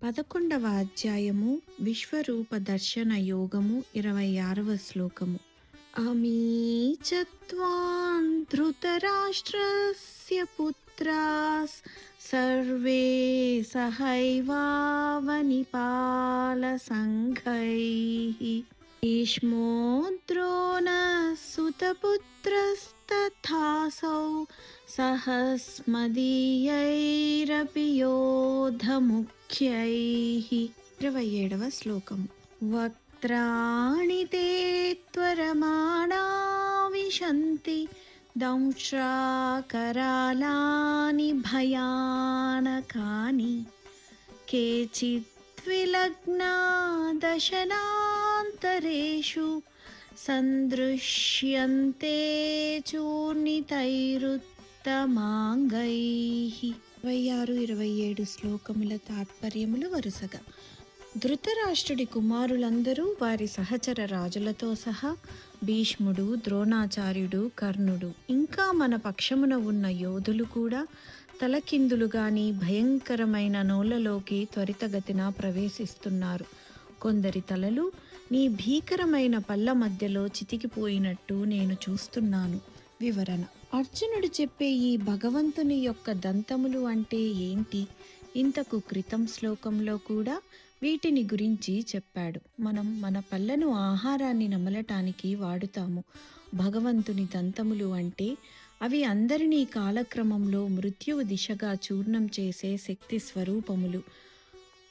11వ అధ్యాయము విశ్వరూప దర్శన యోగము 26వ శ్లోకము. అమీ చ త్వాం ధృతరాష్ట్రస్య పుత్రాస్ సర్వే సహైవావనిపాల సంఘైః భీష్మో ద్రోణసుతపుత్రస్తథాసౌ సహస్మదీయైరపి యోధముఖ్యైః. 27వ శ్లోకము. వక్త్రాణి తే త్వరమాణా విశంతి దంశ్రాకరాళాని భయానకాని కేచిద్విలగ్నా దశనాంతరేషు సందృశ్యంతే చూర్ణితైరుత్తమాంగైః. 26-27 శ్లోకముల తాత్పర్యములు వరుసగా. ధృతరాష్ట్రుడి కుమారులందరూ వారి సహచర రాజులతో సహా భీష్ముడు, ద్రోణాచార్యుడు, కర్ణుడు ఇంకా మన పక్షమున ఉన్న యోధులు కూడా తలకిందులుగాని భయంకరమైన నోళ్లలోకి త్వరితగతిన ప్రవేశిస్తున్నారు. కొందరి తలలు నీ భీకరమైన పళ్ళ మధ్యలో చితికిపోయినట్టు నేను చూస్తున్నాను. వివరణ. అర్జునుడు చెప్పే ఈ భగవంతుని యొక్క దంతములు అంటే ఏంటి? ఇంతకు క్రితం శ్లోకంలో కూడా వీటిని గురించి చెప్పాడు. మనం మన పళ్ళను ఆహారాన్ని నమలటానికి వాడుతాము. భగవంతుని దంతములు అంటే అవి అందరినీ కాలక్రమంలో మృత్యువు దిశగా చూర్ణం చేసే శక్తి స్వరూపములు.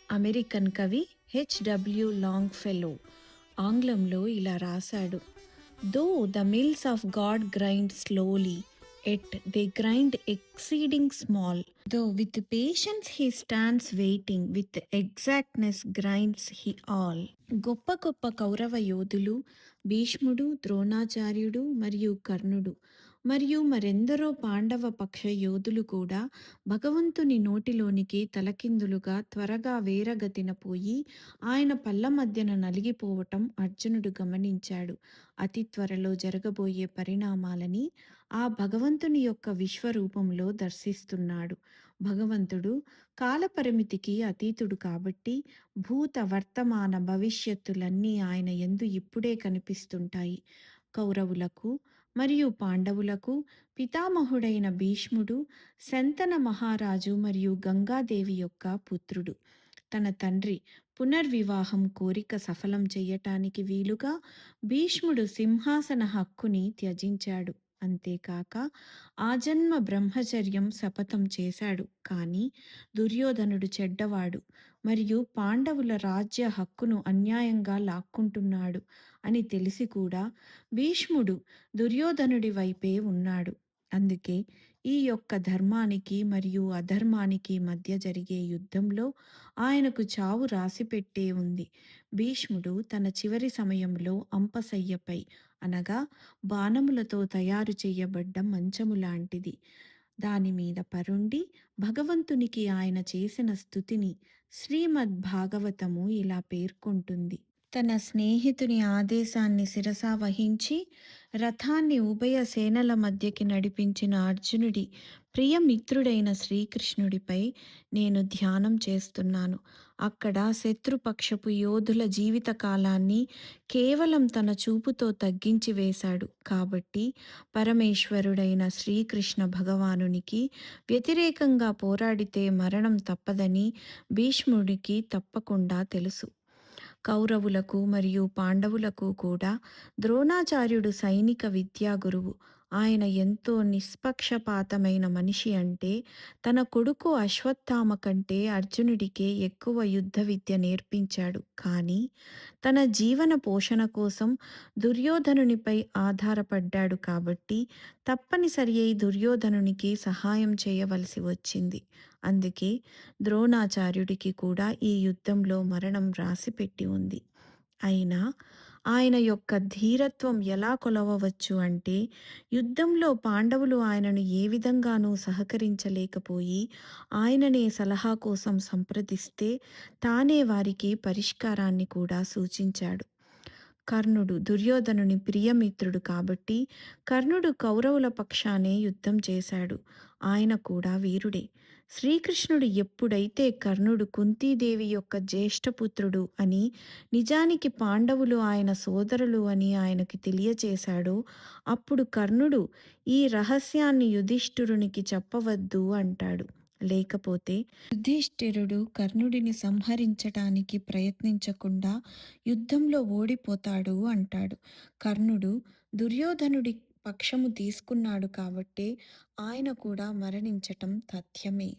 అమెరికన్ కవి హెచ్డబ్ల్యూ లాంగ్ఫెలో ఆంగ్లంలో ఇలా రాశాడు: though the mills of God grind slowly, yet they grind exceeding small. Though with patience he stands waiting, with exactness grinds he all. గొప్ప గొప్ప కౌరవ యోధులు భీష్ముడు, ద్రోణాచార్యుడు మరియు కర్ణుడు మరియు మరెందరో పాండవ పక్ష యోధులు కూడా భగవంతుని నోటిలోనికి తలకిందులుగా త్వరగా వేరగతిన పోయి ఆయన పళ్ళ మధ్యన నలిగిపోవటం అర్జునుడు గమనించాడు. అతి త్వరలో జరగబోయే పరిణామాలని ఆ భగవంతుని యొక్క విశ్వరూపంలో దర్శిస్తున్నాడు. భగవంతుడు కాలపరిమితికి అతీతుడు కాబట్టి భూత వర్తమాన భవిష్యత్తులన్నీ ఆయన యందు ఇప్పుడే కనిపిస్తుంటాయి. కౌరవులకు మరియు పాండవులకు పితామహుడైన భీష్ముడు శంతన మహారాజు మరియు గంగాదేవి యొక్క పుత్రుడు. తన తండ్రి పునర్వివాహం కోరిక సఫలం చెయ్యటానికి వీలుగా భీష్ముడు సింహాసన హక్కుని త్యజించాడు. అంతేకాక ఆజన్మ బ్రహ్మచర్యం శపథం చేశాడు. కానీ దుర్యోధనుడు చెడ్డవాడు మరియు పాండవుల రాజ్య హక్కును అన్యాయంగా లాక్కుంటున్నాడు అని తెలిసి కూడా భీష్ముడు దుర్యోధనుడి వైపే ఉన్నాడు. అందుకే ఈ యొక్క ధర్మానికి మరియు అధర్మానికి మధ్య జరిగే యుద్ధంలో ఆయనకు చావు రాసిపెట్టే ఉంది. భీష్ముడు తన చివరి సమయంలో అంపశయ్యపై, అనగా బాణములతో తయారు చేయబడ్డ మంచము లాంటిది, దానిమీద పరుండి భగవంతునికి ఆయన చేసిన స్తుతిని శ్రీమద్ భాగవతము ఇలా పేర్కొంటుంది. తన స్నేహితుని ఆదేశాన్ని శిరసా వహించి రథాన్ని ఉభయ సేనల మధ్యకి నడిపించిన అర్జునుడి ప్రియమిత్రుడైన శ్రీకృష్ణుడిపై నేను ధ్యానం చేస్తున్నాను. అక్కడ శత్రుపక్షపు యోధుల జీవిత కాలాన్ని కేవలం తన చూపుతో తగ్గించి వేశాడు. కాబట్టి పరమేశ్వరుడైన శ్రీకృష్ణ భగవానునికి వ్యతిరేకంగా పోరాడితే మరణం తప్పదని భీష్ముడికి తప్పకుండా తెలుసు. కౌరవులకు మరియు పాండవులకు కూడా ద్రోణాచార్యుడు సైనిక విద్యా గురువు. ఆయన ఎంతో నిష్పక్షపాతమైన మనిషి. అంటే తన కొడుకు అశ్వత్థామ కంటే అర్జునుడికే ఎక్కువ యుద్ధ విద్య నేర్పించాడు. కానీ తన జీవన పోషణ కోసం దుర్యోధనునిపై ఆధారపడ్డాడు కాబట్టి తప్పనిసరి అయి దుర్యోధనునికి సహాయం చేయవలసి వచ్చింది. అందుకే ద్రోణాచార్యుడికి కూడా ఈ యుద్ధంలో మరణం రాసిపెట్టి ఉంది. అయినా ఆయన యొక్క ధీరత్వం ఎలా కొలవవచ్చు అంటే యుద్ధంలో పాండవులు ఆయనను ఏ విధంగానూ సహకరించలేకపోయి ఆయననే సలహా కోసం సంప్రదిస్తే తానే వారికి పరిష్కారాన్ని కూడా సూచించాడు. కర్ణుడు దుర్యోధనుని ప్రియమిత్రుడు కాబట్టి కర్ణుడు కౌరవుల పక్షానే యుద్ధం చేశాడు. ఆయన కూడా వీరుడే. శ్రీకృష్ణుడు ఎప్పుడైతే కర్ణుడు కుంతీదేవి యొక్క జ్యేష్ఠపుత్రుడు అని, నిజానికి పాండవులు ఆయన సోదరులు అని ఆయనకి తెలియచేశాడో, అప్పుడు కర్ణుడు ఈ రహస్యాన్ని యుధిష్ఠిరునికి చెప్పవద్దు అంటాడు. లేకపోతే యుధిష్ఠిరుడు కర్ణుడిని సంహరించటానికి ప్రయత్నించకుండా యుద్ధంలో ఓడిపోతాడు అంటాడు. కర్ణుడు దుర్యోధనుడి పక్షము తీసుకున్నాడు కాబట్టే ఆయన కూడా మరణించటం తథ్యమే.